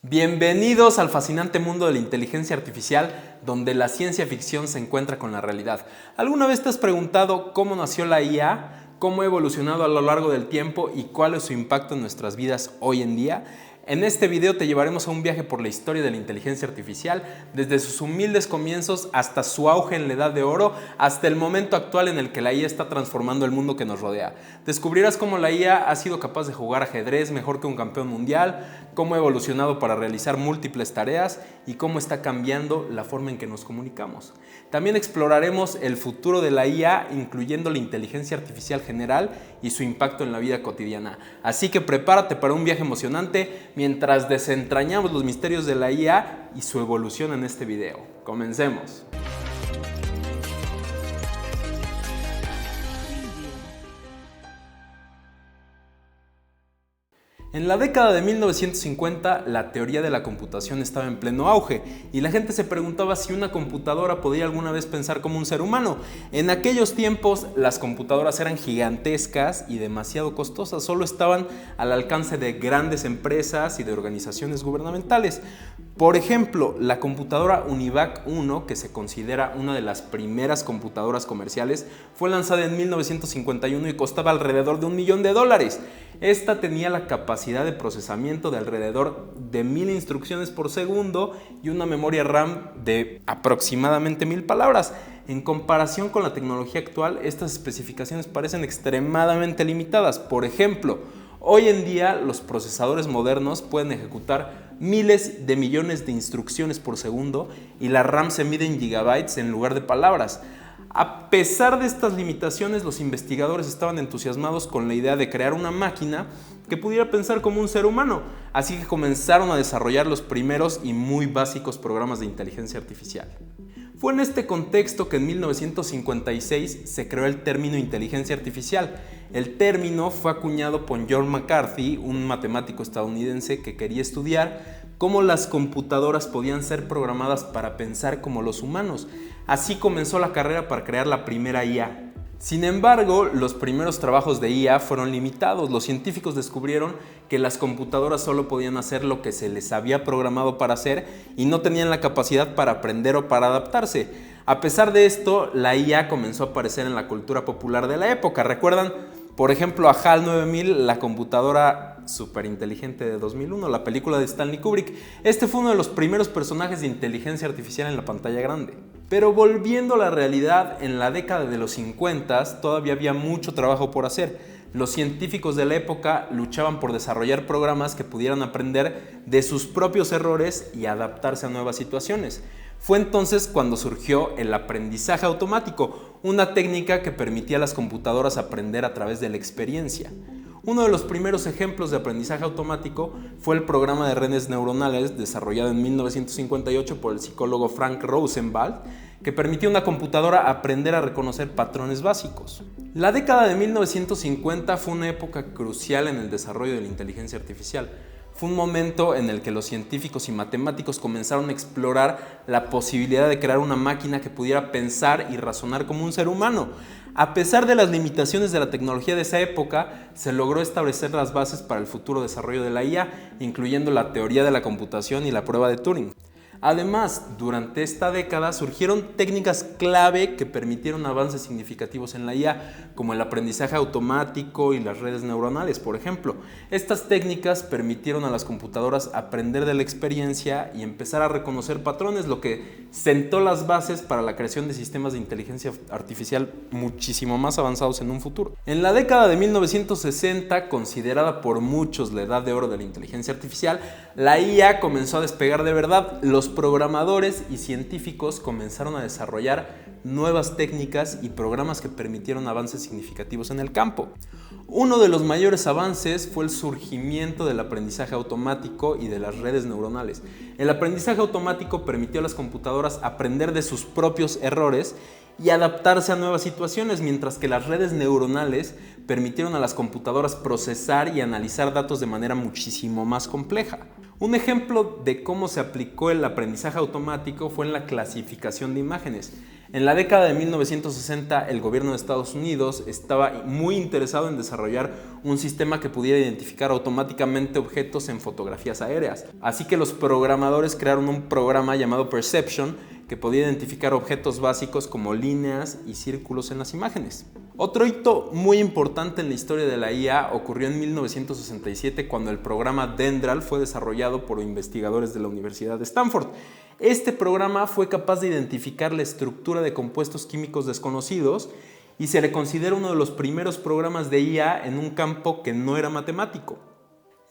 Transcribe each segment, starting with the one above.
Bienvenidos al fascinante mundo de la inteligencia artificial, donde la ciencia ficción se encuentra con la realidad. ¿Alguna vez te has preguntado cómo nació la IA, cómo ha evolucionado a lo largo del tiempo y cuál es su impacto en nuestras vidas hoy en día? En este video te llevaremos a un viaje por la historia de la inteligencia artificial, desde sus humildes comienzos hasta su auge en la Edad de Oro, hasta el momento actual en el que la IA está transformando el mundo que nos rodea. Descubrirás cómo la IA ha sido capaz de jugar ajedrez mejor que un campeón mundial, cómo ha evolucionado para realizar múltiples tareas y cómo está cambiando la forma en que nos comunicamos. También exploraremos el futuro de la IA, incluyendo la inteligencia artificial general y su impacto en la vida cotidiana. Así que prepárate para un viaje emocionante mientras desentrañamos los misterios de la IA y su evolución en este video. Comencemos. En la década de 1950, la teoría de la computación estaba en pleno auge y la gente se preguntaba si una computadora podía alguna vez pensar como un ser humano. En aquellos tiempos, las computadoras eran gigantescas y demasiado costosas, solo estaban al alcance de grandes empresas y de organizaciones gubernamentales. Por ejemplo, la computadora UNIVAC 1, que se considera una de las primeras computadoras comerciales, fue lanzada en 1951 y costaba alrededor de $1 millón. Esta tenía la capacidad de procesamiento de alrededor de 1000 instrucciones por segundo y una memoria RAM de aproximadamente 1000 palabras. En comparación con la tecnología actual, estas especificaciones parecen extremadamente limitadas. Por ejemplo, hoy en día los procesadores modernos pueden ejecutar miles de millones de instrucciones por segundo y la RAM se mide en gigabytes en lugar de palabras. A pesar de estas limitaciones, los investigadores estaban entusiasmados con la idea de crear una máquina que pudiera pensar como un ser humano, así que comenzaron a desarrollar los primeros y muy básicos programas de inteligencia artificial. Fue en este contexto que en 1956 se creó el término inteligencia artificial. El término fue acuñado por John McCarthy, un matemático estadounidense que quería estudiar cómo las computadoras podían ser programadas para pensar como los humanos. Así comenzó la carrera para crear la primera IA. Sin embargo, los primeros trabajos de IA fueron limitados. Los científicos descubrieron que las computadoras solo podían hacer lo que se les había programado para hacer y no tenían la capacidad para aprender o para adaptarse. A pesar de esto, la IA comenzó a aparecer en la cultura popular de la época. ¿Recuerdan? Por ejemplo, a HAL 9000, la computadora superinteligente de 2001, la película de Stanley Kubrick. Este fue uno de los primeros personajes de inteligencia artificial en la pantalla grande. Pero volviendo a la realidad, en la década de los 50 todavía había mucho trabajo por hacer. Los científicos de la época luchaban por desarrollar programas que pudieran aprender de sus propios errores y adaptarse a nuevas situaciones. Fue entonces cuando surgió el aprendizaje automático, una técnica que permitía a las computadoras aprender a través de la experiencia. Uno de los primeros ejemplos de aprendizaje automático fue el programa de redes neuronales desarrollado en 1958 por el psicólogo Frank Rosenwald, que permitió a una computadora aprender a reconocer patrones básicos. La década de 1950 fue una época crucial en el desarrollo de la inteligencia artificial. Fue un momento en el que los científicos y matemáticos comenzaron a explorar la posibilidad de crear una máquina que pudiera pensar y razonar como un ser humano. A pesar de las limitaciones de la tecnología de esa época, se logró establecer las bases para el futuro desarrollo de la IA, incluyendo la teoría de la computación y la prueba de Turing. Además, durante esta década surgieron técnicas clave que permitieron avances significativos en la IA, como el aprendizaje automático y las redes neuronales, por ejemplo. Estas técnicas permitieron a las computadoras aprender de la experiencia y empezar a reconocer patrones, lo que sentó las bases para la creación de sistemas de inteligencia artificial muchísimo más avanzados en un futuro. En la década de 1960, considerada por muchos la edad de oro de la inteligencia artificial, la IA comenzó a despegar de verdad. Los programadores y científicos comenzaron a desarrollar nuevas técnicas y programas que permitieron avances significativos en el campo. Uno de los mayores avances fue el surgimiento del aprendizaje automático y de las redes neuronales. El aprendizaje automático permitió a las computadoras aprender de sus propios errores y adaptarse a nuevas situaciones, mientras que las redes neuronales permitieron a las computadoras procesar y analizar datos de manera muchísimo más compleja. Un ejemplo de cómo se aplicó el aprendizaje automático fue en la clasificación de imágenes. En la década de 1960, el gobierno de Estados Unidos estaba muy interesado en desarrollar un sistema que pudiera identificar automáticamente objetos en fotografías aéreas. Así que los programadores crearon un programa llamado Perception que podía identificar objetos básicos como líneas y círculos en las imágenes. Otro hito muy importante en la historia de la IA ocurrió en 1967 cuando el programa Dendral fue desarrollado por investigadores de la Universidad de Stanford. Este programa fue capaz de identificar la estructura de compuestos químicos desconocidos y se le considera uno de los primeros programas de IA en un campo que no era matemático.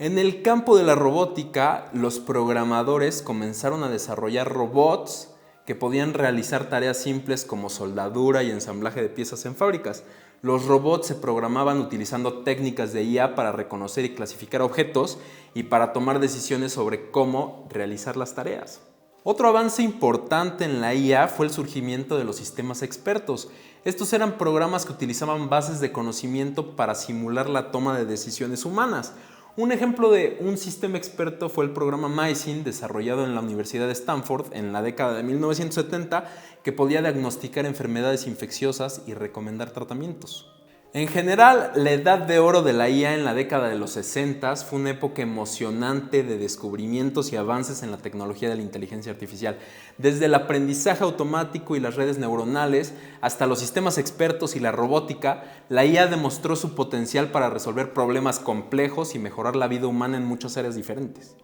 En el campo de la robótica, los programadores comenzaron a desarrollar robots que podían realizar tareas simples como soldadura y ensamblaje de piezas en fábricas. Los robots se programaban utilizando técnicas de IA para reconocer y clasificar objetos y para tomar decisiones sobre cómo realizar las tareas. Otro avance importante en la IA fue el surgimiento de los sistemas expertos. Estos eran programas que utilizaban bases de conocimiento para simular la toma de decisiones humanas. Un ejemplo de un sistema experto fue el programa MySyn, desarrollado en la Universidad de Stanford en la década de 1970, que podía diagnosticar enfermedades infecciosas y recomendar tratamientos. En general, la edad de oro de la IA en la década de los 60 fue una época emocionante de descubrimientos y avances en la tecnología de la inteligencia artificial. Desde el aprendizaje automático y las redes neuronales hasta los sistemas expertos y la robótica, la IA demostró su potencial para resolver problemas complejos y mejorar la vida humana en muchas áreas diferentes.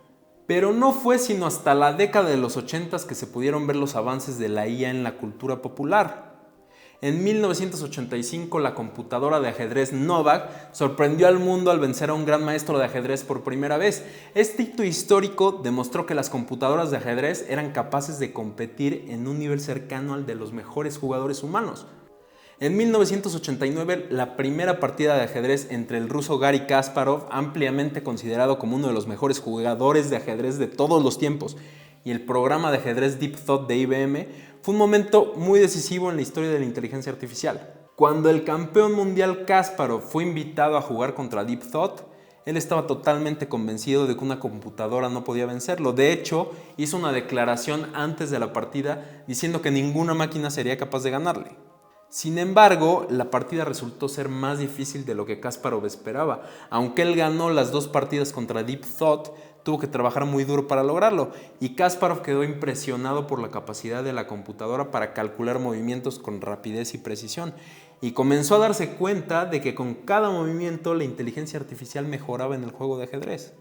Pero no fue sino hasta la década de los 80 que se pudieron ver los avances de la IA en la cultura popular. En 1985, la computadora de ajedrez Novak sorprendió al mundo al vencer a un gran maestro de ajedrez por primera vez. Este hito histórico demostró que las computadoras de ajedrez eran capaces de competir en un nivel cercano al de los mejores jugadores humanos. En 1989, la primera partida de ajedrez entre el ruso Garry Kasparov, ampliamente considerado como uno de los mejores jugadores de ajedrez de todos los tiempos, y el programa de ajedrez Deep Thought de IBM, fue un momento muy decisivo en la historia de la inteligencia artificial. Cuando el campeón mundial Kasparov fue invitado a jugar contra Deep Thought, él estaba totalmente convencido de que una computadora no podía vencerlo. De hecho, hizo una declaración antes de la partida diciendo que ninguna máquina sería capaz de ganarle. Sin embargo, la partida resultó ser más difícil de lo que Kasparov esperaba. Aunque él ganó las dos partidas contra Deep Thought, tuvo que trabajar muy duro para lograrlo, y Kasparov quedó impresionado por la capacidad de la computadora para calcular movimientos con rapidez y precisión, y comenzó a darse cuenta de que con cada movimiento la inteligencia artificial mejoraba en el juego de ajedrez.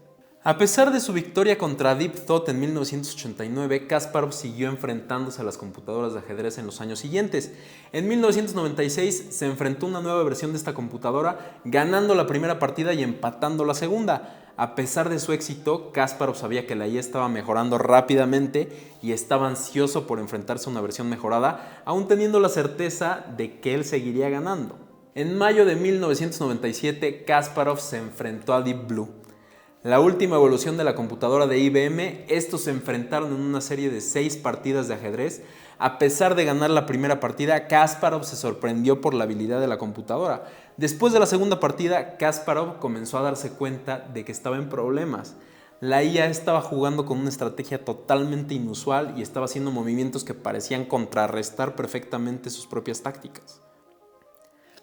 A pesar de su victoria contra Deep Thought en 1989, Kasparov siguió enfrentándose a las computadoras de ajedrez en los años siguientes. En 1996 se enfrentó a una nueva versión de esta computadora, ganando la primera partida y empatando la segunda. A pesar de su éxito, Kasparov sabía que la IA estaba mejorando rápidamente y estaba ansioso por enfrentarse a una versión mejorada, aún teniendo la certeza de que él seguiría ganando. En mayo de 1997, Kasparov se enfrentó a Deep Blue, la última evolución de la computadora de IBM. Estos se enfrentaron en una serie de 6 partidas de ajedrez. A pesar de ganar la primera partida, Kasparov se sorprendió por la habilidad de la computadora. Después de la segunda partida, Kasparov comenzó a darse cuenta de que estaba en problemas. La IA estaba jugando con una estrategia totalmente inusual y estaba haciendo movimientos que parecían contrarrestar perfectamente sus propias tácticas.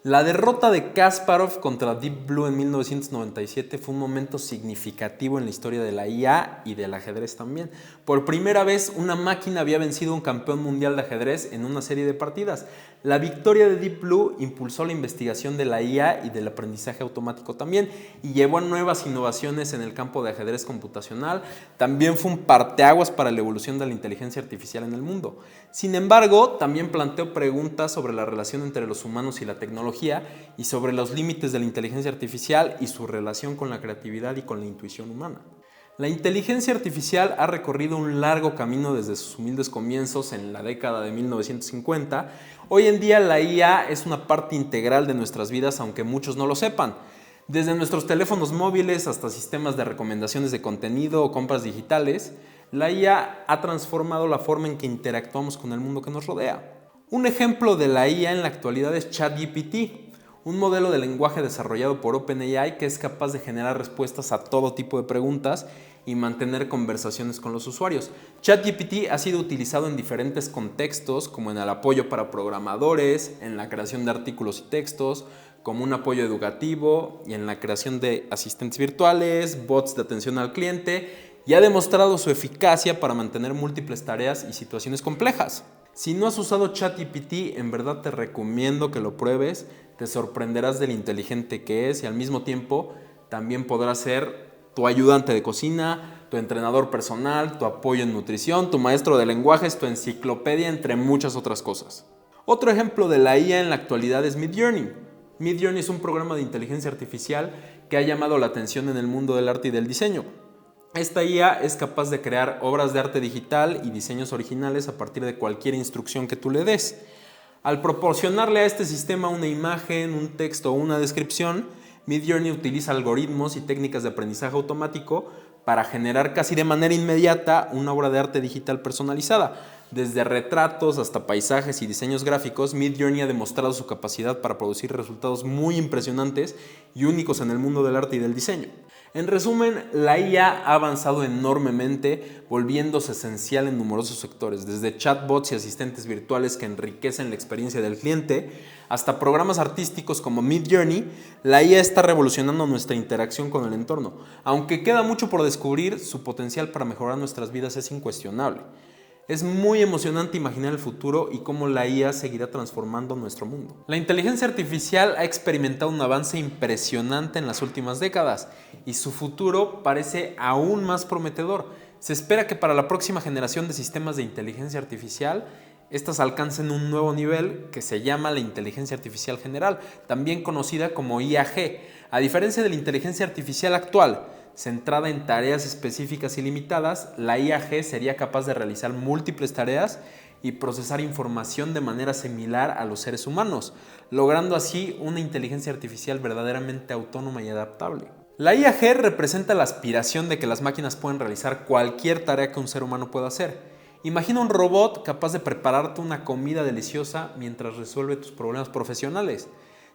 La derrota de Kasparov contra Deep Blue en 1997 fue un momento significativo en la historia de la IA y del ajedrez también. Por primera vez, una máquina había vencido a un campeón mundial de ajedrez en una serie de partidas. La victoria de Deep Blue impulsó la investigación de la IA y del aprendizaje automático también, y llevó a nuevas innovaciones en el campo de ajedrez computacional. También fue un parteaguas para la evolución de la inteligencia artificial en el mundo. Sin embargo, también planteó preguntas sobre la relación entre los humanos y la tecnología, y sobre los límites de la inteligencia artificial y su relación con la creatividad y con la intuición humana. La inteligencia artificial ha recorrido un largo camino desde sus humildes comienzos en la década de 1950. Hoy en día la IA es una parte integral de nuestras vidas, aunque muchos no lo sepan. Desde nuestros teléfonos móviles hasta sistemas de recomendaciones de contenido o compras digitales, la IA ha transformado la forma en que interactuamos con el mundo que nos rodea. Un ejemplo de la IA en la actualidad es ChatGPT, un modelo de lenguaje desarrollado por OpenAI que es capaz de generar respuestas a todo tipo de preguntas y mantener conversaciones con los usuarios. ChatGPT ha sido utilizado en diferentes contextos, como en el apoyo para programadores, en la creación de artículos y textos, como un apoyo educativo y en la creación de asistentes virtuales, bots de atención al cliente, y ha demostrado su eficacia para mantener múltiples tareas y situaciones complejas. Si no has usado ChatGPT, en verdad te recomiendo que lo pruebes, te sorprenderás de lo inteligente que es y al mismo tiempo también podrá ser tu ayudante de cocina, tu entrenador personal, tu apoyo en nutrición, tu maestro de lenguajes, tu enciclopedia, entre muchas otras cosas. Otro ejemplo de la IA en la actualidad es Midjourney. Midjourney es un programa de inteligencia artificial que ha llamado la atención en el mundo del arte y del diseño. Esta IA es capaz de crear obras de arte digital y diseños originales a partir de cualquier instrucción que tú le des. Al proporcionarle a este sistema una imagen, un texto o una descripción, Midjourney utiliza algoritmos y técnicas de aprendizaje automático para generar casi de manera inmediata una obra de arte digital personalizada. Desde retratos hasta paisajes y diseños gráficos, Midjourney ha demostrado su capacidad para producir resultados muy impresionantes y únicos en el mundo del arte y del diseño. En resumen, la IA ha avanzado enormemente, volviéndose esencial en numerosos sectores, desde chatbots y asistentes virtuales que enriquecen la experiencia del cliente, hasta programas artísticos como Midjourney. La IA está revolucionando nuestra interacción con el entorno. Aunque queda mucho por descubrir, su potencial para mejorar nuestras vidas es incuestionable. Es muy emocionante imaginar el futuro y cómo la IA seguirá transformando nuestro mundo. La inteligencia artificial ha experimentado un avance impresionante en las últimas décadas y su futuro parece aún más prometedor. Se espera que para la próxima generación de sistemas de inteligencia artificial, estas alcancen un nuevo nivel que se llama la inteligencia artificial general, también conocida como IAG. A diferencia de la inteligencia artificial actual, centrada en tareas específicas y limitadas, la IAG sería capaz de realizar múltiples tareas y procesar información de manera similar a los seres humanos, logrando así una inteligencia artificial verdaderamente autónoma y adaptable. La IAG representa la aspiración de que las máquinas pueden realizar cualquier tarea que un ser humano pueda hacer. Imagina un robot capaz de prepararte una comida deliciosa mientras resuelve tus problemas profesionales.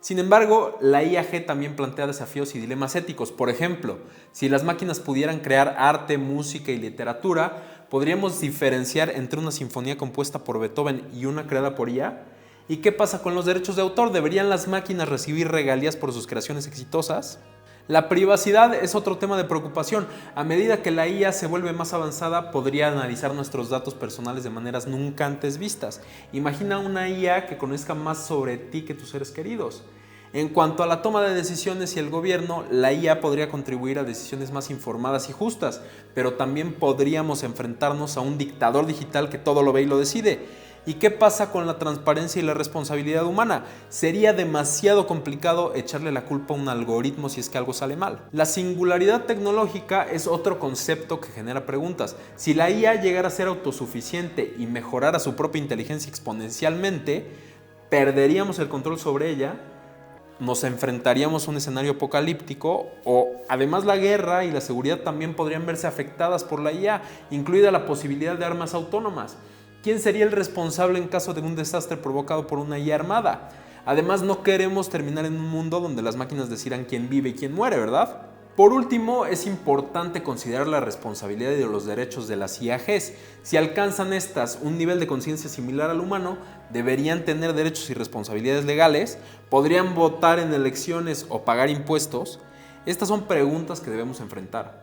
Sin embargo, la IAG también plantea desafíos y dilemas éticos. Por ejemplo, si las máquinas pudieran crear arte, música y literatura, ¿podríamos diferenciar entre una sinfonía compuesta por Beethoven y una creada por IA? ¿Y qué pasa con los derechos de autor? ¿Deberían las máquinas recibir regalías por sus creaciones exitosas? La privacidad es otro tema de preocupación. A medida que la IA se vuelve más avanzada, podría analizar nuestros datos personales de maneras nunca antes vistas. Imagina una IA que conozca más sobre ti que tus seres queridos. En cuanto a la toma de decisiones y el gobierno, la IA podría contribuir a decisiones más informadas y justas, pero también podríamos enfrentarnos a un dictador digital que todo lo ve y lo decide. ¿Y qué pasa con la transparencia y la responsabilidad humana? Sería demasiado complicado echarle la culpa a un algoritmo si es que algo sale mal. La singularidad tecnológica es otro concepto que genera preguntas. Si la IA llegara a ser autosuficiente y mejorara su propia inteligencia exponencialmente, ¿perderíamos el control sobre ella? ¿Nos enfrentaríamos a un escenario apocalíptico? O además la guerra y la seguridad también podrían verse afectadas por la IA, incluida la posibilidad de armas autónomas. ¿Quién sería el responsable en caso de un desastre provocado por una IA armada? Además, no queremos terminar en un mundo donde las máquinas decidan quién vive y quién muere, ¿verdad? Por último, es importante considerar la responsabilidad de los derechos de las IAGs. Si alcanzan estas un nivel de conciencia similar al humano, deberían tener derechos y responsabilidades legales, podrían votar en elecciones o pagar impuestos. Estas son preguntas que debemos enfrentar.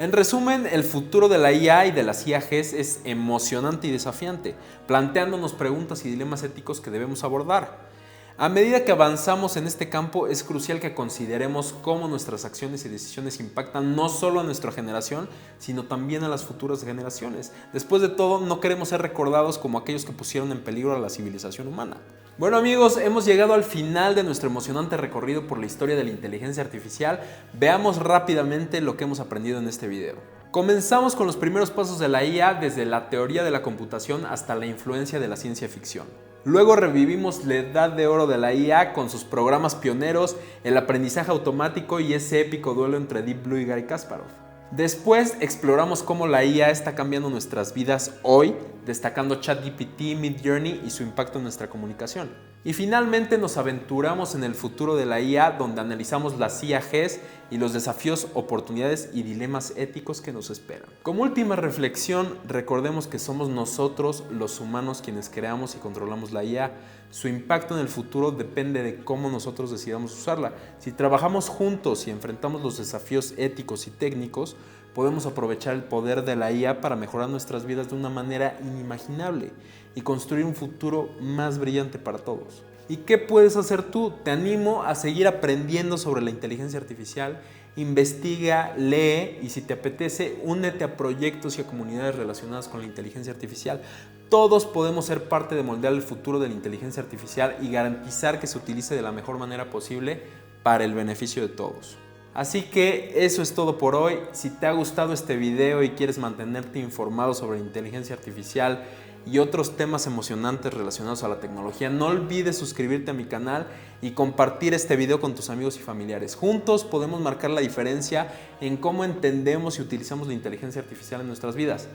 En resumen, el futuro de la IA y de las IAGs es emocionante y desafiante, planteándonos preguntas y dilemas éticos que debemos abordar. A medida que avanzamos en este campo, es crucial que consideremos cómo nuestras acciones y decisiones impactan no solo a nuestra generación, sino también a las futuras generaciones. Después de todo, no queremos ser recordados como aquellos que pusieron en peligro a la civilización humana. Bueno amigos, hemos llegado al final de nuestro emocionante recorrido por la historia de la inteligencia artificial. Veamos rápidamente lo que hemos aprendido en este video. Comenzamos con los primeros pasos de la IA desde la teoría de la computación hasta la influencia de la ciencia ficción. Luego revivimos la edad de oro de la IA con sus programas pioneros, el aprendizaje automático y ese épico duelo entre Deep Blue y Garry Kasparov. Después exploramos cómo la IA está cambiando nuestras vidas hoy, destacando ChatGPT, Midjourney y su impacto en nuestra comunicación. Y finalmente nos aventuramos en el futuro de la IA, donde analizamos las IAGs y los desafíos, oportunidades y dilemas éticos que nos esperan. Como última reflexión, recordemos que somos nosotros los humanos quienes creamos y controlamos la IA. Su impacto en el futuro depende de cómo nosotros decidamos usarla. Si trabajamos juntos y enfrentamos los desafíos éticos y técnicos, podemos aprovechar el poder de la IA para mejorar nuestras vidas de una manera inimaginable y construir un futuro más brillante para todos. ¿Y qué puedes hacer tú? Te animo a seguir aprendiendo sobre la inteligencia artificial, investiga, lee y si te apetece, únete a proyectos y a comunidades relacionadas con la inteligencia artificial. Todos podemos ser parte de moldear el futuro de la inteligencia artificial y garantizar que se utilice de la mejor manera posible para el beneficio de todos. Así que eso es todo por hoy. Si te ha gustado este video y quieres mantenerte informado sobre inteligencia artificial y otros temas emocionantes relacionados a la tecnología, no olvides suscribirte a mi canal y compartir este video con tus amigos y familiares. Juntos podemos marcar la diferencia en cómo entendemos y utilizamos la inteligencia artificial en nuestras vidas.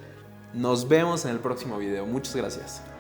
Nos vemos en el próximo video. Muchas gracias.